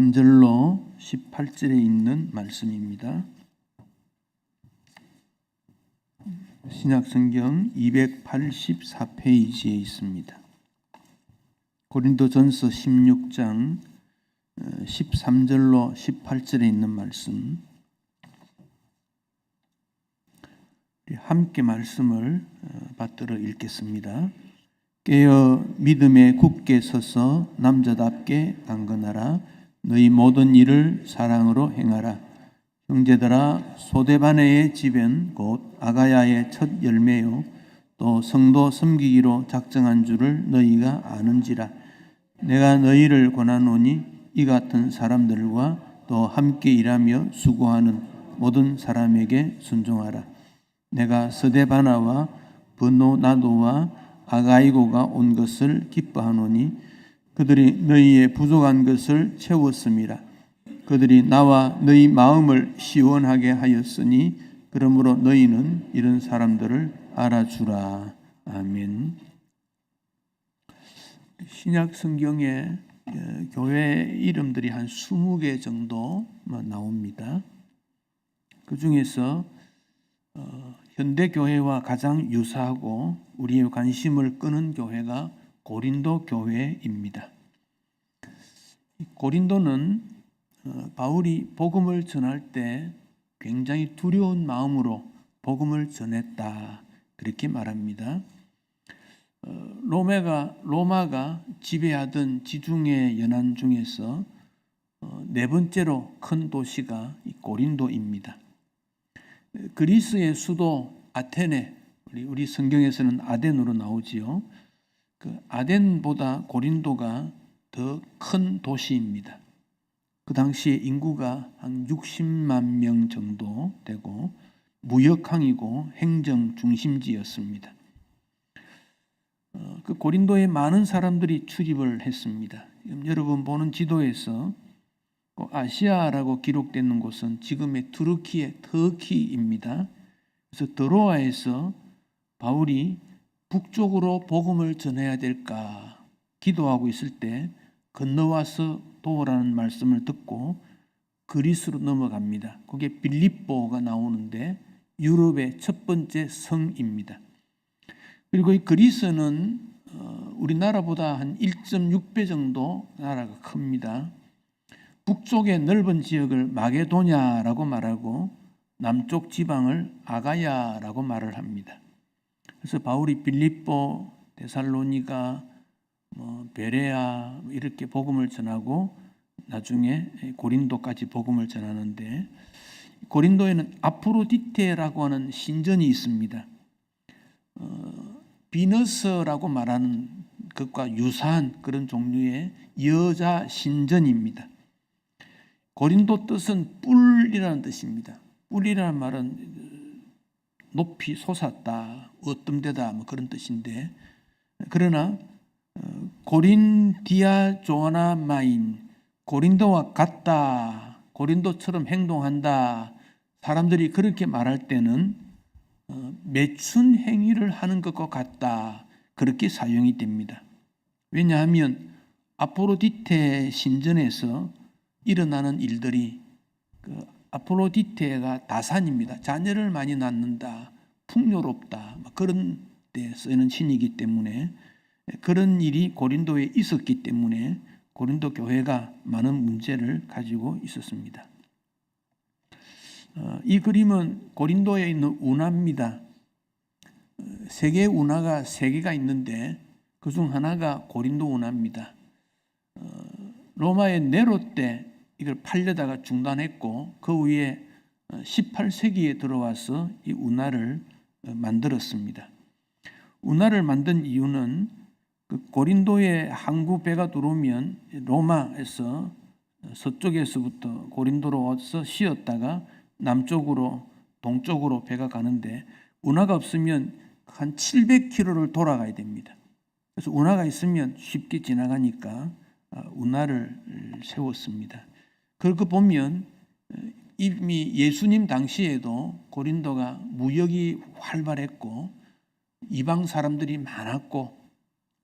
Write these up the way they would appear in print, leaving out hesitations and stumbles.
3절로 18절에 있는 말씀입니다. 신약성경 284페이지에 있습니다. 고린도전서 16장 13절로 18절에 있는 말씀, 함께 말씀을 받들어 읽겠습니다. 깨어 믿음에 굳게 서서 남자답게 강건하라. 너희 모든 일을 사랑으로 행하라. 형제들아, 소데바네의 집엔 곧 아가야의 첫 열매요 또 성도 섬기기로 작정한 줄을 너희가 아는지라. 내가 너희를 권하노니 이 같은 사람들과 또 함께 일하며 수고하는 모든 사람에게 순종하라. 내가 스데바나와 브노나도와 아가이고가 온 것을 기뻐하노니 그들이 너희의 부족한 것을 채웠음이라. 그들이 나와 너희 마음을 시원하게 하였으니 그러므로 너희는 이런 사람들을 알아주라. 아멘. 신약 성경에 교회 이름들이 한 20개 정도 나옵니다. 그 중에서 현대 교회와 가장 유사하고 우리의 관심을 끄는 교회가 고린도 교회입니다. 고린도는 바울이 복음을 전할 때 굉장히 두려운 마음으로 복음을 전했다, 그렇게 말합니다. 로마가 지배하던 지중해 연안 중에서 네 번째로 큰 도시가 고린도입니다. 그리스의 수도 아테네, 우리 성경에서는 아덴으로 나오지요. 그 아덴보다 고린도가 더 큰 도시입니다. 그 당시에 인구가 한 60만 명 정도 되고 무역항이고 행정 중심지였습니다. 그 고린도에 많은 사람들이 출입을 했습니다. 여러분 보는 지도에서 아시아라고 기록되는 곳은 지금의 투르키의 터키입니다. 그래서 드로아에서 바울이 북쪽으로 복음을 전해야 될까 기도하고 있을 때 건너와서 도우라는 말씀을 듣고 그리스로 넘어갑니다. 그게 빌립보가 나오는데 유럽의 첫 번째 성입니다. 그리고 이 그리스는 우리나라보다 한 1.6배 정도 나라가 큽니다. 북쪽의 넓은 지역을 마게도냐라고 말하고 남쪽 지방을 아가야라고 말을 합니다. 그래서 바울이 빌립보, 데살로니가, 베레아 이렇게 복음을 전하고 나중에 고린도까지 복음을 전하는데, 고린도에는 아프로디테라고 하는 신전이 있습니다. 비너스라고 말하는 것과 유사한 그런 종류의 여자 신전입니다. 고린도 뜻은 뿔이라는 뜻입니다. 뿔이라는 말은 높이 솟았다, 어뜸되다 그런 뜻인데, 그러나 고린디아 조아나 마인, 고린도와 같다, 고린도처럼 행동한다, 사람들이 그렇게 말할 때는 매춘 행위를 하는 것과 같다, 그렇게 사용이 됩니다. 왜냐하면 아프로디테 신전에서 일어나는 일들이 아프로디테가 다산입니다. 자녀를 많이 낳는다, 풍요롭다, 그런 데 쓰이는 신이기 때문에 그런 일이 고린도에 있었기 때문에 고린도 교회가 많은 문제를 가지고 있었습니다. 이 그림은 고린도에 있는 운하입니다. 세계 운하가 3개가 있는데 그중 하나가 고린도 운하입니다. 로마의 네로 때 이걸 팔려다가 중단했고 그 위에 18세기에 들어와서 이 운하를 만들었습니다. 운하를 만든 이유는 그 고린도에 항구 배가 들어오면 로마에서 서쪽에서부터 고린도로 와서 쉬었다가 남쪽으로 동쪽으로 배가 가는데 운하가 없으면 한 700km를 돌아가야 됩니다. 그래서 운하가 있으면 쉽게 지나가니까 운하를 세웠습니다. 그렇게 보면 이미 예수님 당시에도 고린도가 무역이 활발했고 이방 사람들이 많았고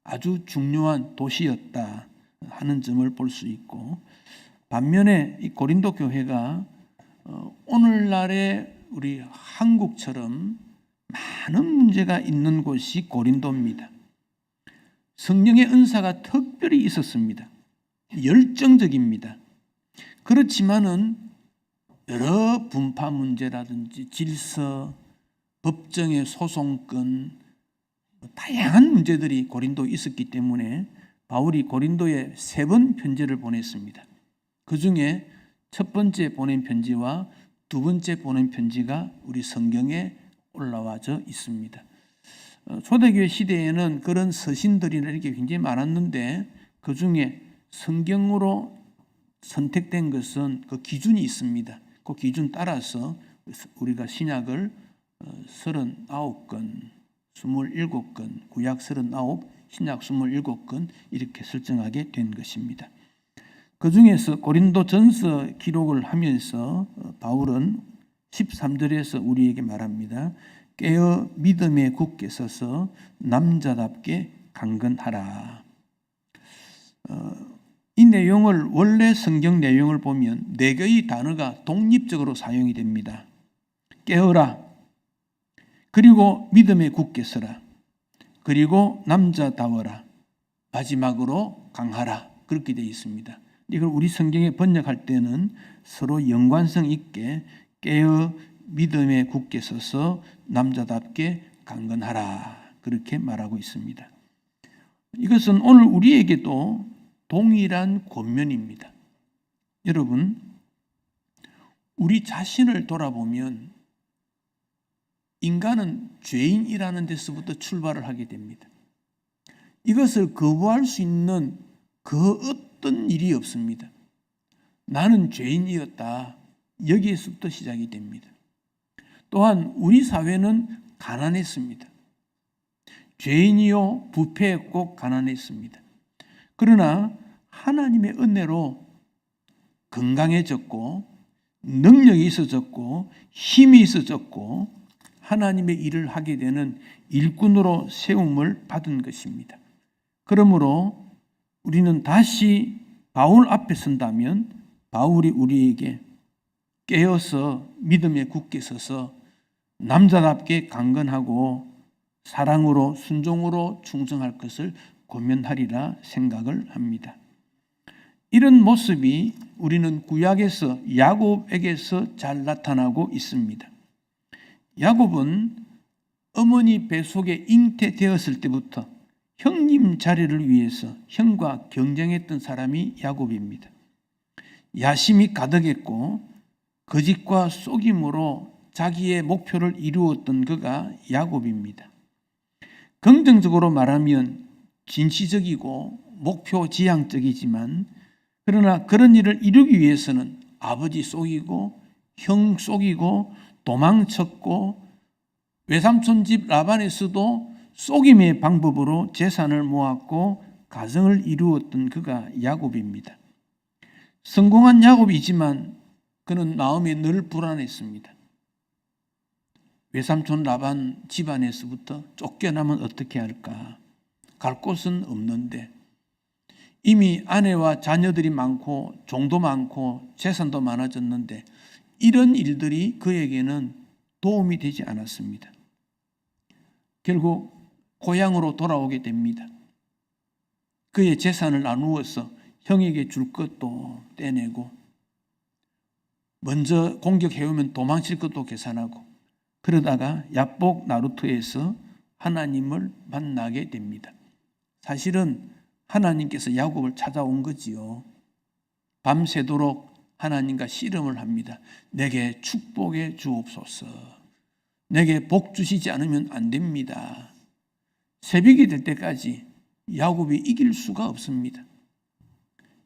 아주 중요한 도시였다 하는 점을 볼 수 있고, 반면에 이 고린도 교회가 오늘날의 우리 한국처럼 많은 문제가 있는 곳이 고린도입니다. 성령의 은사가 특별히 있었습니다. 열정적입니다. 그렇지만은 여러 분파 문제라든지 질서, 법정의 소송권, 다양한 문제들이 고린도에 있었기 때문에 바울이 고린도에 3번 편지를 보냈습니다. 그 중에 첫 번째 보낸 편지와 두 번째 보낸 편지가 우리 성경에 올라와져 있습니다. 초대교회 시대에는 그런 서신들이 이렇게 굉장히 많았는데 그 중에 성경으로 선택된 것은 그 기준이 있습니다. 그 기준 따라서 우리가 신약을 39권, 27권, 구약 39, 신약 27권 이렇게 설정하게 된 것입니다. 그 중에서 고린도전서 기록을 하면서 바울은 13절에서 우리에게 말합니다. 깨어 믿음에 굳게 서서 남자답게 강건하라. 이 내용을 원래 성경 내용을 보면 4개의 단어가 독립적으로 사용이 됩니다. 깨어라, 그리고 믿음에 굳게 서라, 그리고 남자다워라, 마지막으로 강하라. 그렇게 되어 있습니다. 이걸 우리 성경에 번역할 때는 서로 연관성 있게 깨어 믿음에 굳게 서서 남자답게 강건하라. 그렇게 말하고 있습니다. 이것은 오늘 우리에게도 동일한 권면입니다. 여러분, 우리 자신을 돌아보면 인간은 죄인이라는 데서부터 출발을 하게 됩니다. 이것을 거부할 수 있는 그 어떤 일이 없습니다. 나는 죄인이었다. 여기에서부터 시작이 됩니다. 또한 우리 사회는 가난했습니다. 죄인이요 부패했고 가난했습니다. 그러나 하나님의 은혜로 건강해졌고 능력이 있어졌고 힘이 있어졌고 하나님의 일을 하게 되는 일꾼으로 세움을 받은 것입니다. 그러므로 우리는 다시 바울 앞에 선다면 바울이 우리에게 깨어서 믿음에 굳게 서서 남자답게 강건하고 사랑으로 순종으로 충성할 것을 권면하리라 생각을 합니다. 이런 모습이 우리는 구약에서 야곱에게서 잘 나타나고 있습니다. 야곱은 어머니 뱃속에 잉태되었을 때부터 형님 자리를 위해서 형과 경쟁했던 사람이 야곱입니다. 야심이 가득했고 거짓과 속임으로 자기의 목표를 이루었던 그가 야곱입니다. 긍정적으로 말하면 진취적이고 목표 지향적이지만 그러나 그런 일을 이루기 위해서는 아버지 속이고 형 속이고 도망쳤고 외삼촌 집 라반에서도 속임의 방법으로 재산을 모았고 가정을 이루었던 그가 야곱입니다. 성공한 야곱이지만 그는 마음이 늘 불안했습니다. 외삼촌 라반 집안에서부터 쫓겨나면 어떻게 할까? 갈 곳은 없는데 이미 아내와 자녀들이 많고 종도 많고 재산도 많아졌는데 이런 일들이 그에게는 도움이 되지 않았습니다. 결국 고향으로 돌아오게 됩니다. 그의 재산을 나누어서 형에게 줄 것도 떼내고 먼저 공격해오면 도망칠 것도 계산하고 그러다가 야복 나루터에서 하나님을 만나게 됩니다. 사실은 하나님께서 야곱을 찾아온 거지요. 밤새도록 하나님과 씨름을 합니다. 내게 축복해 주옵소서. 내게 복 주시지 않으면 안 됩니다. 새벽이 될 때까지 야곱이 이길 수가 없습니다.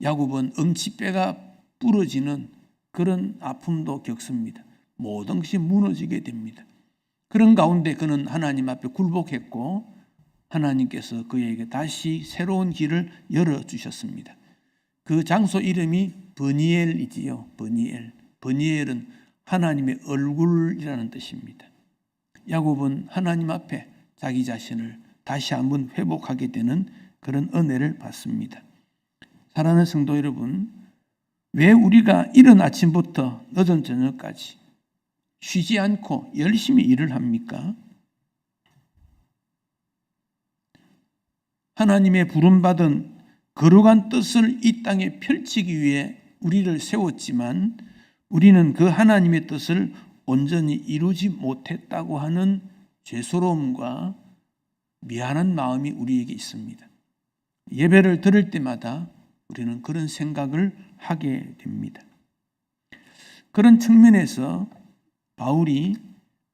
야곱은 엄지뼈가 부러지는 그런 아픔도 겪습니다. 모든 것이 무너지게 됩니다. 그런 가운데 그는 하나님 앞에 굴복했고 하나님께서 그에게 다시 새로운 길을 열어주셨습니다. 그 장소 이름이 버니엘이지요. 버니엘. 버니엘은 하나님의 얼굴이라는 뜻입니다. 야곱은 하나님 앞에 자기 자신을 다시 한번 회복하게 되는 그런 은혜를 받습니다. 사랑하는 성도 여러분, 왜 우리가 이른 아침부터 늦은 저녁까지 쉬지 않고 열심히 일을 합니까? 하나님의 부름받은 거룩한 뜻을 이 땅에 펼치기 위해 우리를 세웠지만 우리는 그 하나님의 뜻을 온전히 이루지 못했다고 하는 죄스러움과 미안한 마음이 우리에게 있습니다. 예배를 들을 때마다 우리는 그런 생각을 하게 됩니다. 그런 측면에서 바울이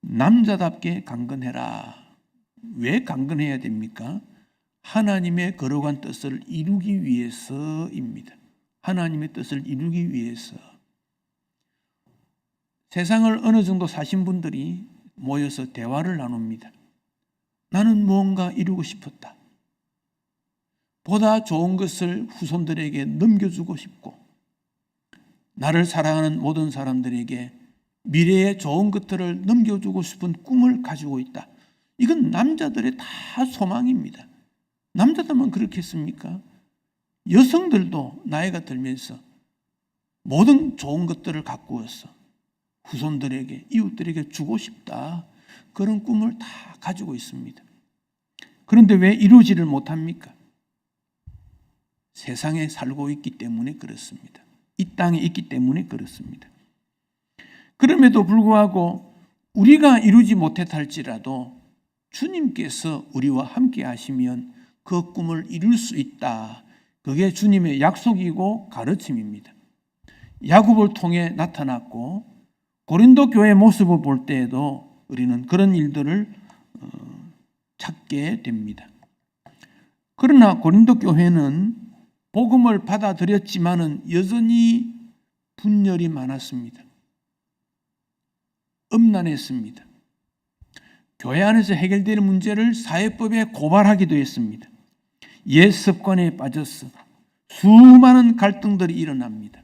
남자답게 강건해라. 왜 강건해야 됩니까? 하나님의 거룩한 뜻을 이루기 위해서입니다. 하나님의 뜻을 이루기 위해서. 세상을 어느 정도 사신 분들이 모여서 대화를 나눕니다. 나는 무언가 이루고 싶었다. 보다 좋은 것을 후손들에게 넘겨주고 싶고, 나를 사랑하는 모든 사람들에게 미래의 좋은 것들을 넘겨주고 싶은 꿈을 가지고 있다. 이건 남자들의 다 소망입니다. 남자들만 그렇겠습니까? 여성들도 나이가 들면서 모든 좋은 것들을 가꾸어서 후손들에게, 이웃들에게 주고 싶다. 그런 꿈을 다 가지고 있습니다. 그런데 왜 이루지를 못합니까? 세상에 살고 있기 때문에 그렇습니다. 이 땅에 있기 때문에 그렇습니다. 그럼에도 불구하고 우리가 이루지 못했다 할지라도 주님께서 우리와 함께 하시면 그 꿈을 이룰 수 있다. 그게 주님의 약속이고 가르침입니다. 야곱을 통해 나타났고 고린도 교회 모습을 볼 때에도 우리는 그런 일들을 찾게 됩니다. 그러나 고린도 교회는 복음을 받아들였지만은 여전히 분열이 많았습니다. 음란했습니다. 교회 안에서 해결되는 문제를 사회법에 고발하기도 했습니다. 옛 습관에 빠져서 수많은 갈등들이 일어납니다.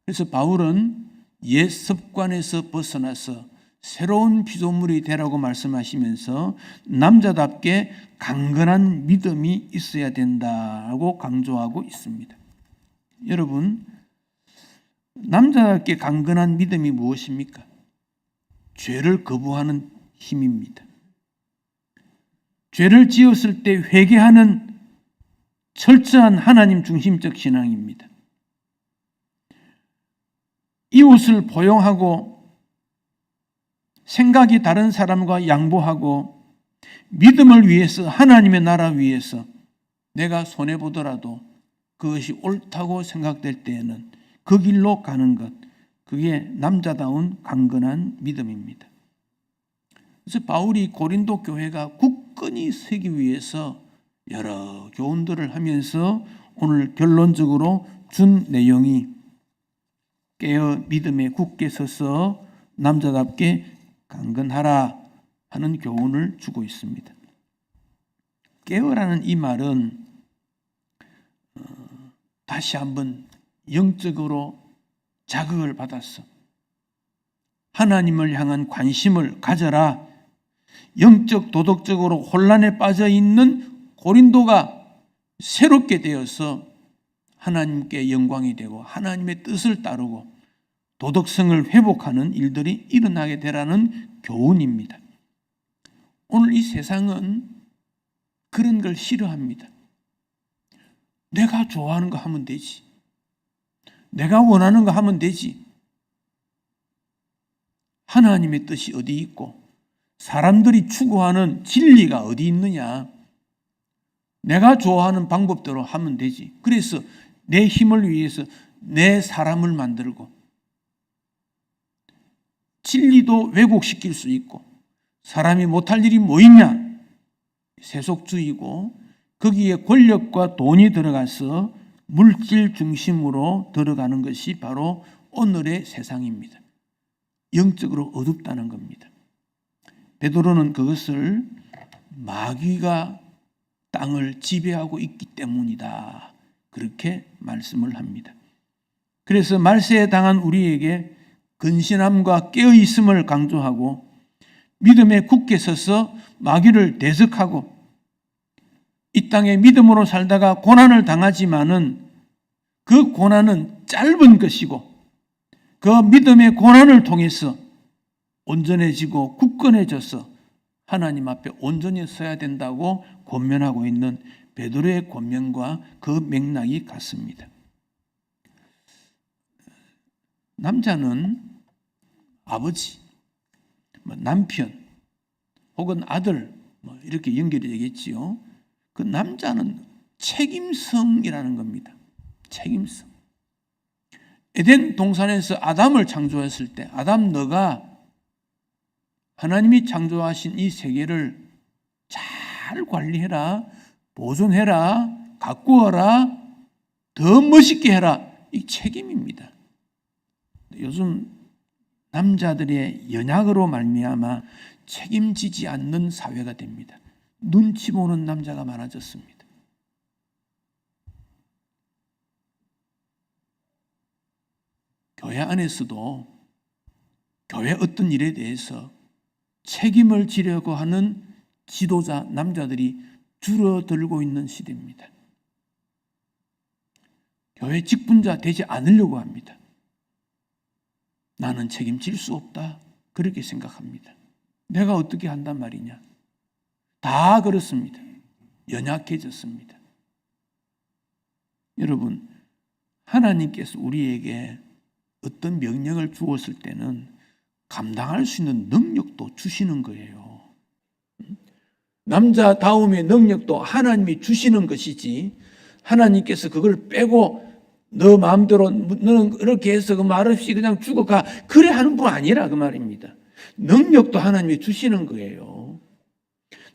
그래서 바울은 옛 습관에서 벗어나서 새로운 피조물이 되라고 말씀하시면서 남자답게 강건한 믿음이 있어야 된다고 강조하고 있습니다. 여러분, 남자답게 강건한 믿음이 무엇입니까? 죄를 거부하는 힘입니다. 죄를 지었을 때 회개하는 철저한 하나님 중심적 신앙입니다. 이웃을 포용하고 생각이 다른 사람과 양보하고 믿음을 위해서, 하나님의 나라 위해서 내가 손해보더라도 그것이 옳다고 생각될 때에는 그 길로 가는 것, 그게 남자다운 강건한 믿음입니다. 그래서 바울이 고린도 교회가 굳건히 서기 위해서 여러 교훈들을 하면서 오늘 결론적으로 준 내용이 깨어 믿음에 굳게 서서 남자답게 강건하라 하는 교훈을 주고 있습니다. 깨어라는 이 말은 다시 한번 영적으로 자극을 받았어. 하나님을 향한 관심을 가져라. 영적 도덕적으로 혼란에 빠져 있는 고린도가 새롭게 되어서 하나님께 영광이 되고 하나님의 뜻을 따르고 도덕성을 회복하는 일들이 일어나게 되라는 교훈입니다. 오늘 이 세상은 그런 걸 싫어합니다. 내가 좋아하는 거 하면 되지. 내가 원하는 거 하면 되지. 하나님의 뜻이 어디 있고 사람들이 추구하는 진리가 어디 있느냐. 내가 좋아하는 방법대로 하면 되지. 그래서 내 힘을 위해서 내 사람을 만들고 진리도 왜곡시킬 수 있고 사람이 못할 일이 뭐 있냐. 세속주의고 거기에 권력과 돈이 들어가서 물질 중심으로 들어가는 것이 바로 오늘의 세상입니다. 영적으로 어둡다는 겁니다. 베드로는 그것을 마귀가 땅을 지배하고 있기 때문이다. 그렇게 말씀을 합니다. 그래서 말세에 당한 우리에게 근신함과 깨어있음을 강조하고 믿음에 굳게 서서 마귀를 대적하고 이 땅에 믿음으로 살다가 고난을 당하지만은 그 고난은 짧은 것이고 그 믿음의 고난을 통해서 온전해지고 굳건해져서 하나님 앞에 온전히 서야 된다고 권면하고 있는 베드로의 권면과 그 맥락이 같습니다. 남자는 아버지, 남편 혹은 아들 이렇게 연결이 되겠지요. 그 남자는 책임성이라는 겁니다. 책임성. 에덴 동산에서 아담을 창조했을 때 아담 너가 하나님이 창조하신 이 세계를 잘 관리해라, 보존해라, 가꾸어라, 더 멋있게 해라. 이 책임입니다. 요즘 남자들의 연약으로 말미암아 책임지지 않는 사회가 됩니다. 눈치 보는 남자가 많아졌습니다. 교회 안에서도 교회 어떤 일에 대해서 책임을 지려고 하는 지도자 남자들이 줄어들고 있는 시대입니다. 교회 직분자 되지 않으려고 합니다. 나는 책임질 수 없다. 그렇게 생각합니다. 내가 어떻게 한단 말이냐. 다 그렇습니다. 연약해졌습니다. 여러분, 하나님께서 우리에게 어떤 명령을 주었을 때는 감당할 수 있는 능력도 주시는 거예요. 남자다움의 능력도 하나님이 주시는 것이지 하나님께서 그걸 빼고 너 마음대로 너는 그렇게 해서 그 말 없이 그냥 죽어가 그래 하는 분 아니라 그 말입니다. 능력도 하나님이 주시는 거예요.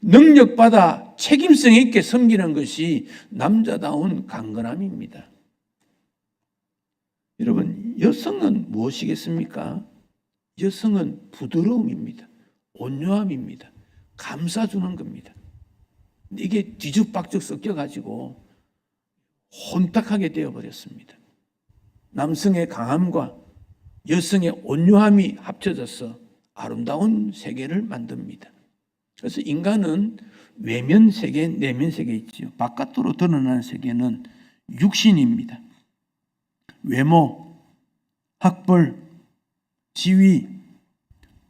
능력받아 책임성 있게 섬기는 것이 남자다운 강건함입니다. 여러분, 여성은 무엇이겠습니까? 여성은 부드러움입니다. 온유함입니다. 감싸주는 겁니다. 이게 뒤죽박죽 섞여가지고 혼탁하게 되어버렸습니다. 남성의 강함과 여성의 온유함이 합쳐져서 아름다운 세계를 만듭니다. 그래서 인간은 외면 세계, 내면 세계 있지요. 바깥으로 드러나는 세계는 육신입니다. 외모, 학벌, 지위,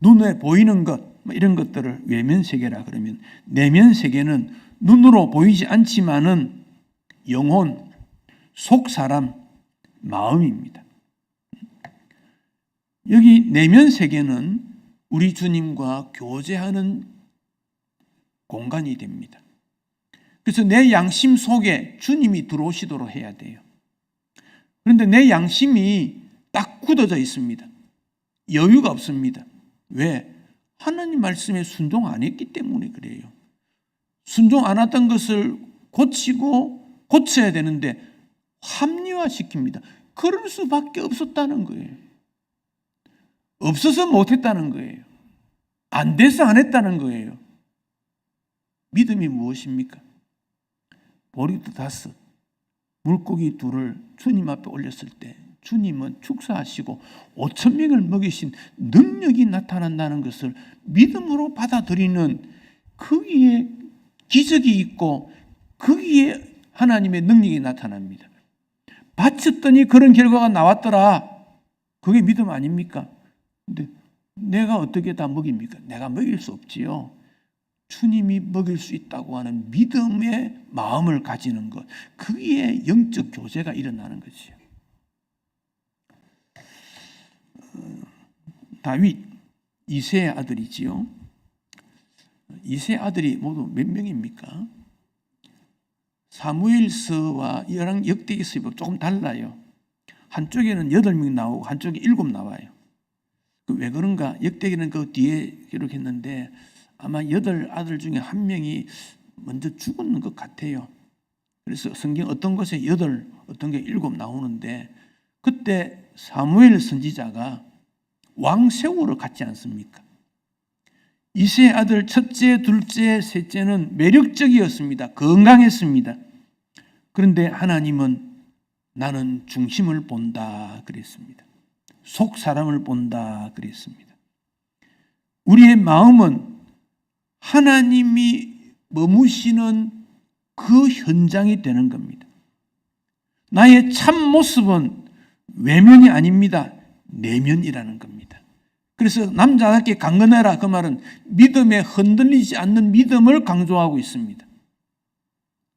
눈에 보이는 것 이런 것들을 외면 세계라 그러면 내면 세계는 눈으로 보이지 않지만은 영혼, 속 사람, 마음입니다. 여기 내면 세계는 우리 주님과 교제하는 공간이 됩니다. 그래서 내 양심 속에 주님이 들어오시도록 해야 돼요. 그런데 내 양심이 딱 굳어져 있습니다. 여유가 없습니다. 왜? 하나님 말씀에 순종 안 했기 때문에 그래요. 순종 안 했던 것을 고치고 고쳐야 되는데 합리화시킵니다. 그럴 수밖에 없었다는 거예요. 없어서 못했다는 거예요. 안 돼서 안 했다는 거예요. 믿음이 무엇입니까? 보리도 5, 물고기 2를 주님 앞에 올렸을 때 주님은 축사하시고 5,000명을 먹이신 능력이 나타난다는 것을 믿음으로 받아들이는 거기에 기적이 있고 거기에 하나님의 능력이 나타납니다. 바쳤더니 그런 결과가 나왔더라. 그게 믿음 아닙니까? 근데 내가 어떻게 다 먹입니까? 내가 먹일 수 없지요. 주님이 먹일 수 있다고 하는 믿음의 마음을 가지는 것, 거기에 영적 교제가 일어나는 거지요. 다윗 이새의 아들이지요. 이새의 아들이 모두 몇 명입니까? 사무엘서와 역대기서가 조금 달라요. 한쪽에는 8명 나오고 한쪽에 7 나와요. 왜 그런가? 역대기는 그 뒤에 기록했는데 아마 8 아들 중에 1명이 먼저 죽었는 것 같아요. 그래서 성경 어떤 곳에 8, 어떤 게 7 나오는데 그때 사무엘 선지자가 왕 세우러 갔지 않습니까? 이새의 아들 첫째, 둘째, 셋째는 매력적이었습니다. 건강했습니다. 그런데 하나님은 나는 중심을 본다 그랬습니다. 속 사람을 본다 그랬습니다. 우리의 마음은 하나님이 머무시는 그 현장이 되는 겁니다. 나의 참 모습은 외면이 아닙니다. 내면이라는 겁니다. 그래서 남자답게 강건해라, 그 말은 믿음에 흔들리지 않는 믿음을 강조하고 있습니다.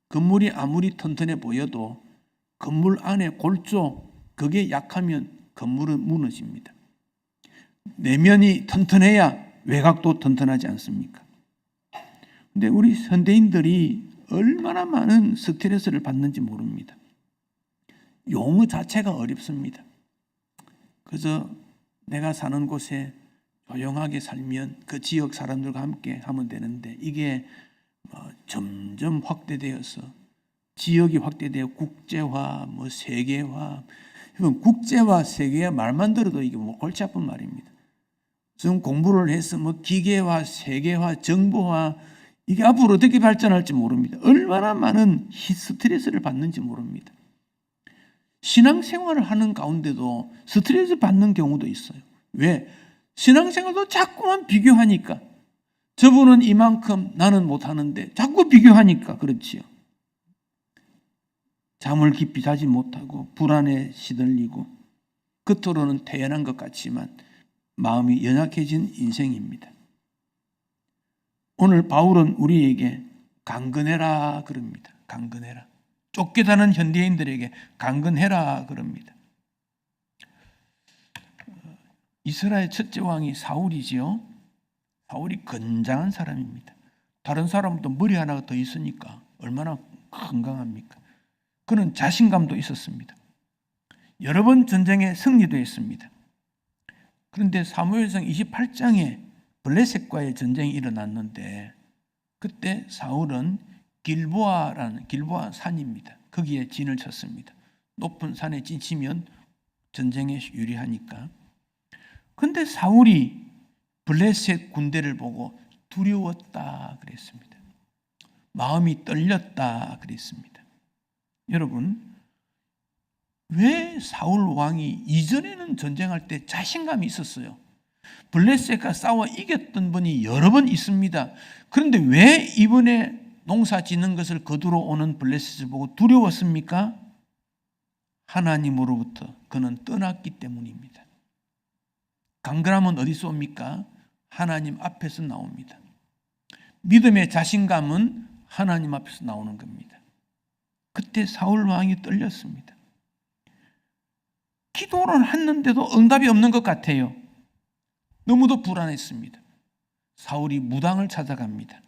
건물이 아무리 튼튼해 보여도 건물 안에 골조, 그게 약하면 건물은 무너집니다. 내면이 튼튼해야 외곽도 튼튼하지 않습니까? 근데 우리 현대인들이 얼마나 많은 스트레스를 받는지 모릅니다. 용어 자체가 어렵습니다. 그저 내가 사는 곳에 조용하게 살면 그 지역 사람들과 함께 하면 되는데, 이게 점점 확대되어서 지역이 확대되어 국제화, 세계화. 국제화, 세계화 말만 들어도 이게 골치 아픈 말입니다. 지금 공부를 해서 기계화, 세계화, 정보화, 이게 앞으로 어떻게 발전할지 모릅니다. 얼마나 많은 스트레스를 받는지 모릅니다. 신앙생활을 하는 가운데도 스트레스 받는 경우도 있어요. 왜? 신앙생활도 자꾸만 비교하니까. 저분은 이만큼, 나는 못하는데 자꾸 비교하니까 그렇지요. 잠을 깊이 자지 못하고 불안에 시들리고, 겉으로는 태연한 것 같지만 마음이 연약해진 인생입니다. 오늘 바울은 우리에게 강건해라 그럽니다. 강건해라. 쫓겨다는 현대인들에게 강건해라 그럽니다. 이스라엘 첫째 왕이 사울이지요. 사울이 건장한 사람입니다. 다른 사람도 머리 하나가 더 있으니까 얼마나 건강합니까? 그는 자신감도 있었습니다. 여러 번 전쟁에 승리도 했습니다. 그런데 사무엘상 28장에 블레셋과의 전쟁이 일어났는데, 그때 사울은 길보아 산입니다. 거기에 진을 쳤습니다. 높은 산에 진치면 전쟁에 유리하니까. 그런데 사울이 블레셋 군대를 보고 두려웠다 그랬습니다. 마음이 떨렸다 그랬습니다. 여러분, 왜 사울 왕이 이전에는 전쟁할 때 자신감이 있었어요? 블레셋과 싸워 이겼던 분이 여러 번 있습니다. 그런데 왜 이번에 농사 짓는 것을 거두러 오는 블레셋을 보고 두려웠습니까? 하나님으로부터 그는 떠났기 때문입니다. 강건함은 어디서 옵니까? 하나님 앞에서 나옵니다. 믿음의 자신감은 하나님 앞에서 나오는 겁니다. 그때 사울 왕이 떨렸습니다. 기도를 했는데도 응답이 없는 것 같아요. 너무도 불안했습니다. 사울이 무당을 찾아갑니다.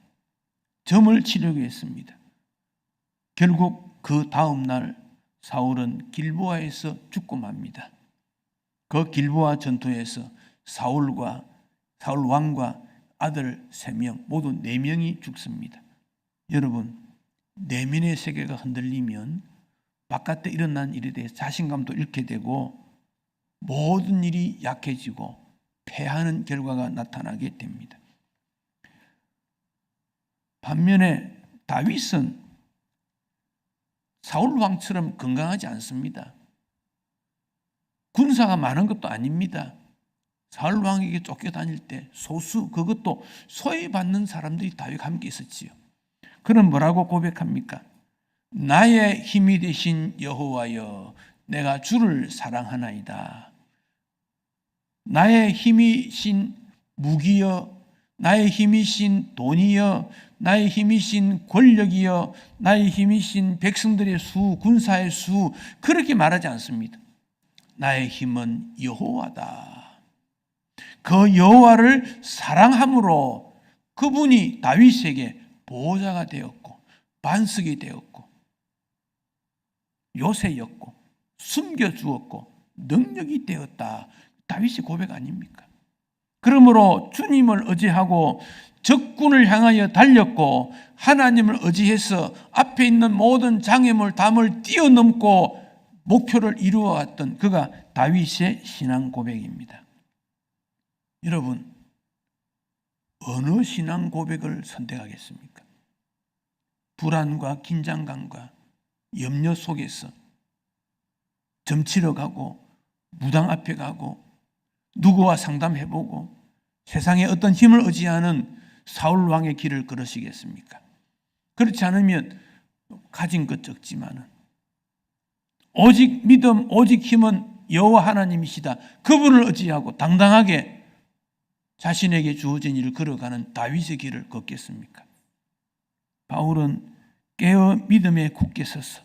점을 치려고 했습니다. 결국 그 다음 날 사울은 길보아에서 죽고 맙니다. 그 길보아 전투에서 사울 왕과 아들 3명, 모두 4명이 죽습니다. 여러분, 내면의 세계가 흔들리면 바깥에 일어난 일에 대해 자신감도 잃게 되고 모든 일이 약해지고 패하는 결과가 나타나게 됩니다. 반면에 다윗은 사울 왕처럼 건강하지 않습니다. 군사가 많은 것도 아닙니다. 사울 왕에게 쫓겨다닐 때 소수, 그것도 소외받는 사람들이 다윗과 함께 있었지요. 그는 뭐라고 고백합니까? 나의 힘이 되신 여호와여, 내가 주를 사랑하나이다. 나의 힘이신 무기여, 나의 힘이신 돈이여, 나의 힘이신 권력이여, 나의 힘이신 백성들의 수, 군사의 수, 그렇게 말하지 않습니다. 나의 힘은 여호와다. 그 여호와를 사랑함으로 그분이 다윗에게 보호자가 되었고 반석이 되었고 요새였고 숨겨주었고 능력이 되었다. 다윗의 고백 아닙니까? 그러므로 주님을 의지하고 적군을 향하여 달렸고 하나님을 의지해서 앞에 있는 모든 장애물, 담을 뛰어넘고 목표를 이루어왔던 그가 다윗의 신앙 고백입니다. 여러분, 어느 신앙 고백을 선택하겠습니까? 불안과 긴장감과 염려 속에서 점치러 가고 무당 앞에 가고 누구와 상담해보고 세상에 어떤 힘을 의지하는 사울 왕의 길을 걸으시겠습니까? 그렇지 않으면 가진 것 적지만은 오직 믿음, 오직 힘은 여호와 하나님이시다. 그분을 의지하고 당당하게 자신에게 주어진 일을 걸어가는 다윗의 길을 걷겠습니까? 바울은 깨어 믿음에 굳게 서서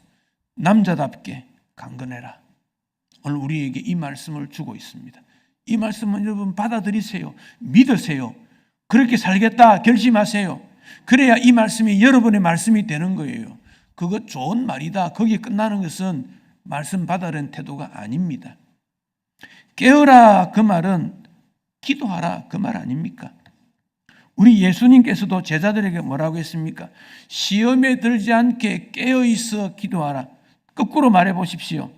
남자답게 강건해라. 오늘 우리에게 이 말씀을 주고 있습니다. 이 말씀은 여러분 받아들이세요. 믿으세요. 그렇게 살겠다 결심하세요. 그래야 이 말씀이 여러분의 말씀이 되는 거예요. 그거 좋은 말이다. 거기에 끝나는 것은 말씀 받아라는 태도가 아닙니다. 깨어라 그 말은 기도하라 그 말 아닙니까? 우리 예수님께서도 제자들에게 뭐라고 했습니까? 시험에 들지 않게 깨어있어 기도하라. 거꾸로 말해 보십시오.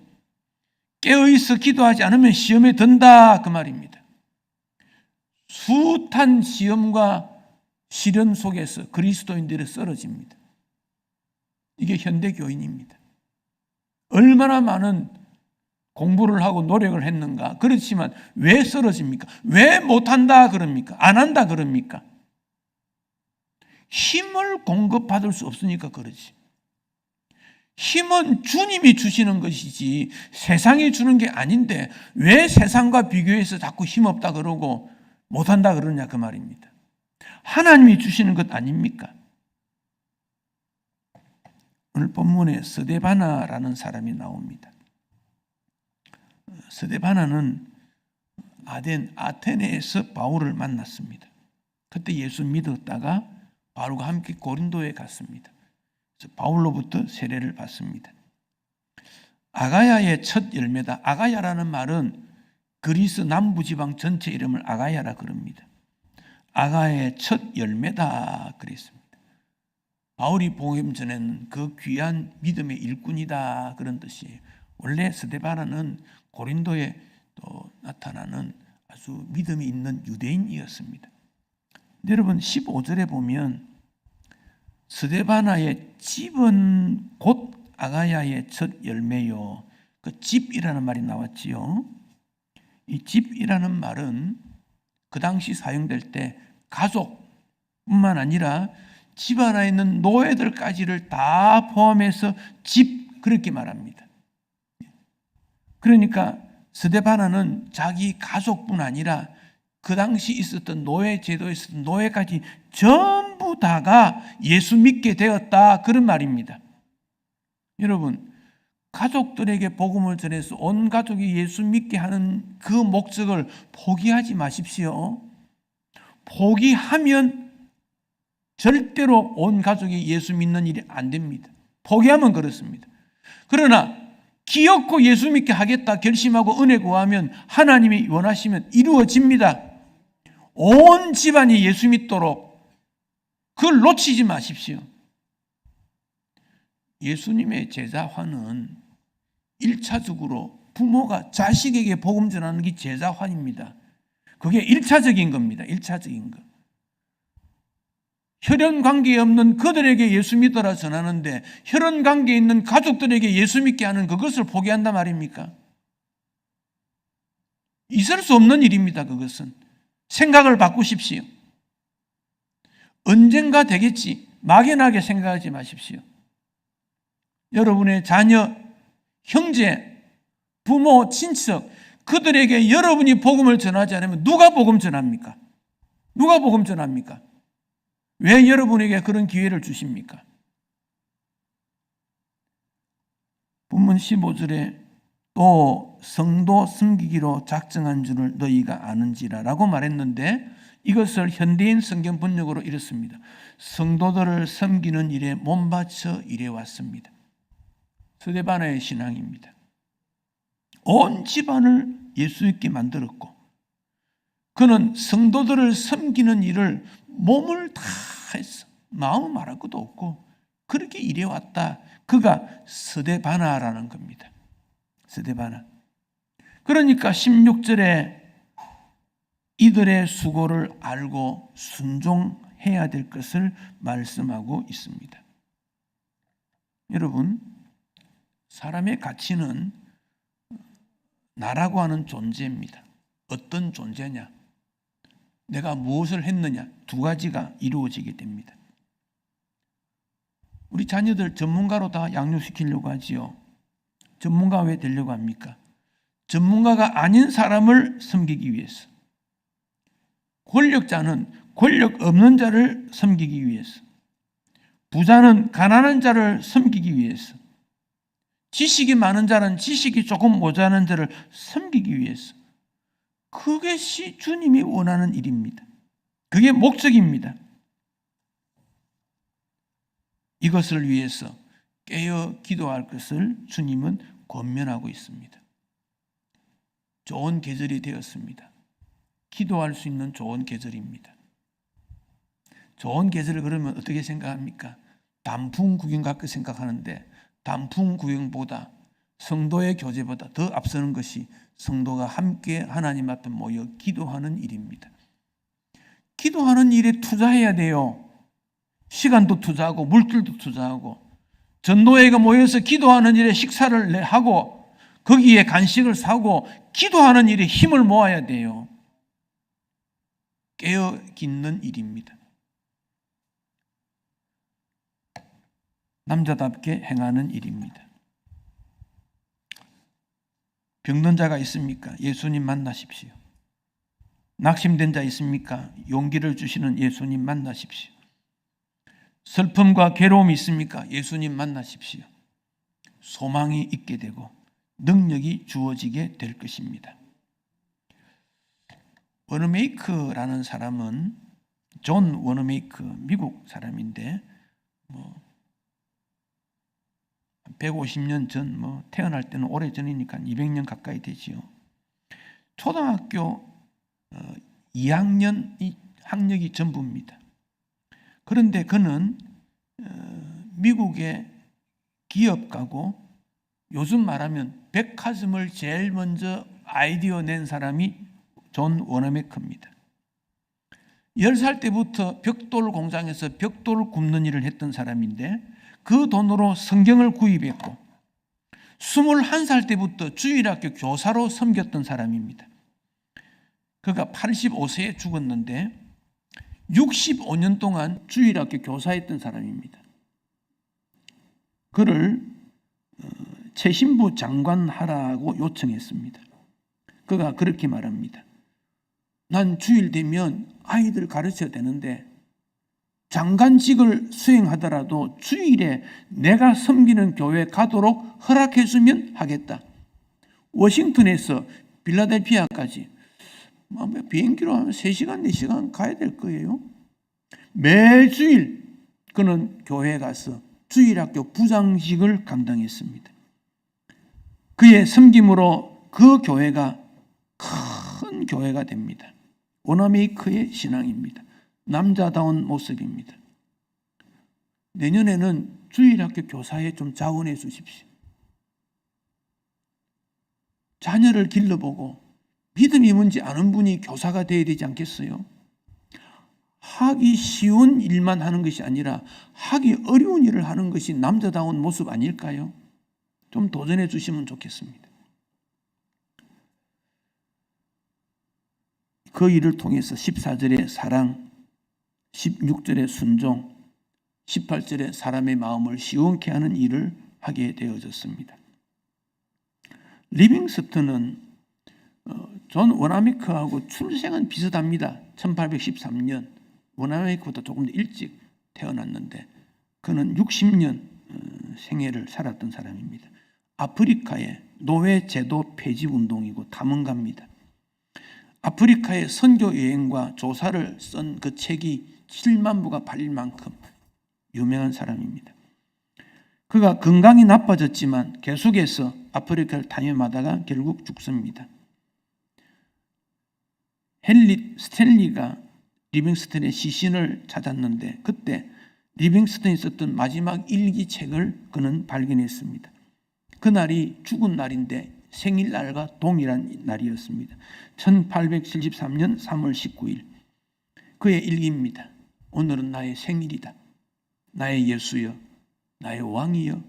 깨어있어 기도하지 않으면 시험에 든다 그 말입니다. 숱한 시험과 시련 속에서 그리스도인들이 쓰러집니다. 이게 현대 교인입니다. 얼마나 많은 공부를 하고 노력을 했는가. 그렇지만 왜 쓰러집니까? 왜 못한다 그럽니까? 안 한다 그럽니까? 힘을 공급받을 수 없으니까 그러지. 힘은 주님이 주시는 것이지 세상이 주는 게 아닌데 왜 세상과 비교해서 자꾸 힘없다 그러고 못한다 그러냐 그 말입니다. 하나님이 주시는 것 아닙니까? 오늘 본문에 스데바나라는 사람이 나옵니다. 스데바나는 아테네에서 바울을 만났습니다. 그때 예수 믿었다가 바울과 함께 고린도에 갔습니다. 그래서 바울로부터 세례를 받습니다. 아가야의 첫 열매다. 아가야라는 말은 그리스 남부지방 전체 이름을 아가야라 그럽니다. 아가야의 첫 열매다 그랬습니다. 바울이 복음 전에는 그 귀한 믿음의 일꾼이다 그런 뜻이에요. 원래 스데바나는 고린도에 또 나타나는 아주 믿음이 있는 유대인이었습니다. 여러분 15절에 보면 스데바나의 집은 곧 아가야의 첫 열매요. 그 집이라는 말이 나왔지요. 이 집이라는 말은 그 당시 사용될 때 가족뿐만 아니라 집안에 있는 노예들까지를 다 포함해서 집 그렇게 말합니다. 그러니까 스데바나는 자기 가족뿐 아니라 그 당시 있었던 노예 제도에 있었던 노예까지 전부 다가 예수 믿게 되었다 그런 말입니다. 여러분 가족들에게 복음을 전해서 온 가족이 예수 믿게 하는 그 목적을 포기하지 마십시오. 포기하면 절대로 온 가족이 예수 믿는 일이 안 됩니다. 포기하면 그렇습니다. 그러나 기어코 예수 믿게 하겠다 결심하고 은혜 구하면 하나님이 원하시면 이루어집니다. 온 집안이 예수 믿도록 그걸 놓치지 마십시오. 예수님의 제자화는 1차적으로 부모가 자식에게 복음 전하는 게 제자화입니다. 그게 1차적인 겁니다. 1차적인 것. 혈연 관계에 없는 그들에게 예수 믿어라 전하는데 혈연 관계에 있는 가족들에게 예수 믿게 하는 그것을 포기한단 말입니까? 있을 수 없는 일입니다. 그것은. 생각을 바꾸십시오. 언젠가 되겠지. 막연하게 생각하지 마십시오. 여러분의 자녀, 형제, 부모, 친척 그들에게 여러분이 복음을 전하지 않으면 누가 복음 전합니까? 누가 복음 전합니까? 왜 여러분에게 그런 기회를 주십니까? 본문 15절에 또 성도 섬기기로 작정한 줄을 너희가 아는지라 라고 말했는데 이것을 현대인 성경 번역으로 이렇습니다. 성도들을 섬기는 일에 몸바쳐 일해왔습니다. 스데바나의 신앙입니다. 온 집안을 예수 믿게 만들었고 그는 성도들을 섬기는 일을 몸을 다 했어. 마음 말할 것도 없고 그렇게 일해왔다. 그가 스데바나라는 겁니다. 스데바나. 그러니까 16절에 이들의 수고를 알고 순종해야 될 것을 말씀하고 있습니다. 여러분, 사람의 가치는 나라고 하는 존재입니다. 어떤 존재냐? 내가 무엇을 했느냐? 두 가지가 이루어지게 됩니다. 우리 자녀들 전문가로 다 양육시키려고 하지요. 전문가 왜 되려고 합니까? 전문가가 아닌 사람을 섬기기 위해서. 권력자는 권력 없는 자를 섬기기 위해서. 부자는 가난한 자를 섬기기 위해서. 지식이 많은 자는 지식이 조금 모자란 자를 섬기기 위해서. 그것이 주님이 원하는 일입니다. 그게 목적입니다. 이것을 위해서 깨어 기도할 것을 주님은 권면하고 있습니다. 좋은 계절이 되었습니다. 기도할 수 있는 좋은 계절입니다. 좋은 계절을 그러면 어떻게 생각합니까? 단풍 구경 갈까 생각하는데 단풍 구경보다 성도의 교제보다 더 앞서는 것이 성도가 함께 하나님 앞에 모여 기도하는 일입니다. 기도하는 일에 투자해야 돼요. 시간도 투자하고 물질도 투자하고 전도회가 모여서 기도하는 일에 식사를 하고 거기에 간식을 사고 기도하는 일에 힘을 모아야 돼요. 깨어 깃는 일입니다. 남자답게 행하는 일입니다. 병든 자가 있습니까? 예수님 만나십시오. 낙심된 자 있습니까? 용기를 주시는 예수님 만나십시오. 슬픔과 괴로움이 있습니까? 예수님 만나십시오. 소망이 있게 되고 능력이 주어지게 될 것입니다. 워너메이크라는 사람은 존 워너메이크, 미국 사람인데 150년 전, 태어날 때는 오래전이니까 200년 가까이 되지요. 초등학교 2학년이 학력이 전부입니다. 그런데 그는 미국의 기업가고 요즘 말하면 백화점을 제일 먼저 아이디어 낸 사람이 존 워너메이크입니다. 10살 때부터 벽돌 공장에서 벽돌 굽는 일을 했던 사람인데 그 돈으로 성경을 구입했고 21살 때부터 주일학교 교사로 섬겼던 사람입니다. 그가 85세에 죽었는데 65년 동안 주일학교 교사했던 사람입니다. 그를 최신부 장관하라고 요청했습니다. 그가 그렇게 말합니다. 난 주일 되면 아이들 가르쳐야 되는데 장관직을 수행하더라도 주일에 내가 섬기는 교회 가도록 허락해주면 하겠다. 워싱턴에서 필라델피아까지 비행기로 한 3시간, 4시간 가야 될 거예요. 매주일 그는 교회에 가서 주일학교 부장직을 감당했습니다. 그의 섬김으로 그 교회가 큰 교회가 됩니다. 워너메이크의 신앙입니다. 남자다운 모습입니다. 내년에는 주일학교 교사에 좀 자원해 주십시오. 자녀를 길러보고 믿음이 뭔지 아는 분이 교사가 되어야 되지 않겠어요? 하기 쉬운 일만 하는 것이 아니라 하기 어려운 일을 하는 것이 남자다운 모습 아닐까요? 좀 도전해 주시면 좋겠습니다. 그 일을 통해서 14절의 사랑, 16절의 순종, 18절의 사람의 마음을 시원케 하는 일을 하게 되어졌습니다. 리빙스턴은 존 워너메이크하고 출생은 비슷합니다. 1813년, 워너메이크보다 조금 더 일찍 태어났는데 그는 60년 생애를 살았던 사람입니다. 아프리카의 노예 제도 폐지 운동이고 탐험가입니다. 아프리카의 선교 여행과 조사를 쓴 그 책이 7만 부가 팔릴 만큼 유명한 사람입니다. 그가 건강이 나빠졌지만 계속해서 아프리카를 탐험하다가 결국 죽습니다. 헨리 스탠리가 리빙스턴의 시신을 찾았는데 그때 리빙스턴이 썼던 마지막 일기책을 그는 발견했습니다. 그날이 죽은 날인데 생일날과 동일한 날이었습니다. 1873년 3월 19일 그의 일기입니다. 오늘은 나의 생일이다. 나의 예수여, 나의 왕이여,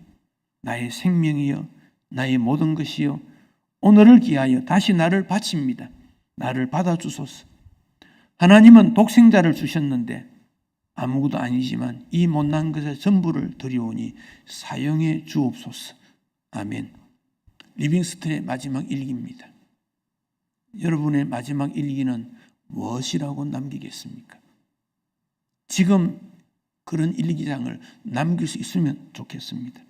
나의 생명이여, 나의 모든 것이여, 오늘을 기하여 다시 나를 바칩니다. 나를 받아주소서. 하나님은 독생자를 주셨는데 아무것도 아니지만 이 못난 것의 전부를 드리오니 사용해 주옵소서. 아멘. 리빙스턴의 마지막 일기입니다. 여러분의 마지막 일기는 무엇이라고 남기겠습니까? 지금 그런 일기장을 남길 수 있으면 좋겠습니다.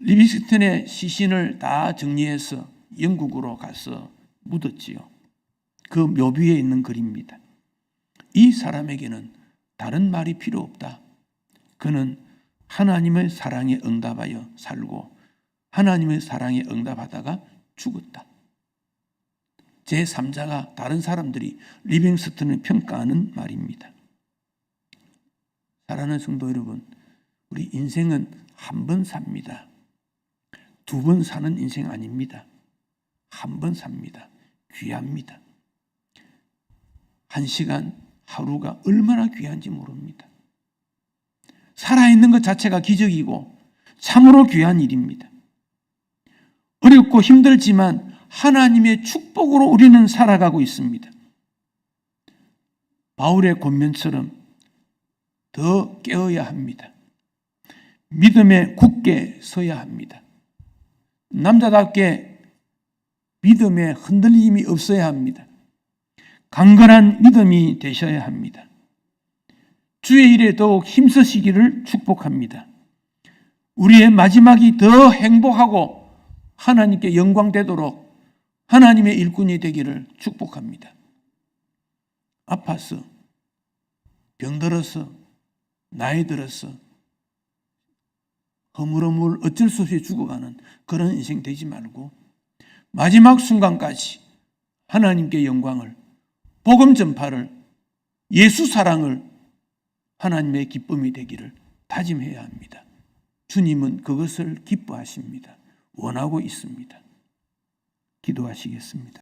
리빙스턴의 시신을 다 정리해서 영국으로 가서 묻었지요. 그 묘비에 있는 글입니다. 이 사람에게는 다른 말이 필요 없다. 그는 하나님의 사랑에 응답하여 살고 하나님의 사랑에 응답하다가 죽었다. 제3자가 다른 사람들이 리빙스턴을 평가하는 말입니다. 사랑하는 성도 여러분, 우리 인생은 한 번 삽니다. 2번 사는 인생 아닙니다. 한 번 삽니다. 귀합니다. 1시간, 하루가 얼마나 귀한지 모릅니다. 살아있는 것 자체가 기적이고 참으로 귀한 일입니다. 어렵고 힘들지만 하나님의 축복으로 우리는 살아가고 있습니다. 바울의 권면처럼 더 깨어야 합니다. 믿음에 굳게 서야 합니다. 남자답게 믿음에 흔들림이 없어야 합니다. 강건한 믿음이 되셔야 합니다. 주의 일에 더욱 힘쓰시기를 축복합니다. 우리의 마지막이 더 행복하고 하나님께 영광되도록 하나님의 일꾼이 되기를 축복합니다. 아파서, 병들어서, 나이 들어서 허물허물 어쩔 수 없이 죽어가는 그런 인생 되지 말고 마지막 순간까지 하나님께 영광을, 복음 전파를, 예수 사랑을 하나님의 기쁨이 되기를 다짐해야 합니다. 주님은 그것을 기뻐하십니다. 원하고 있습니다. 기도하시겠습니다.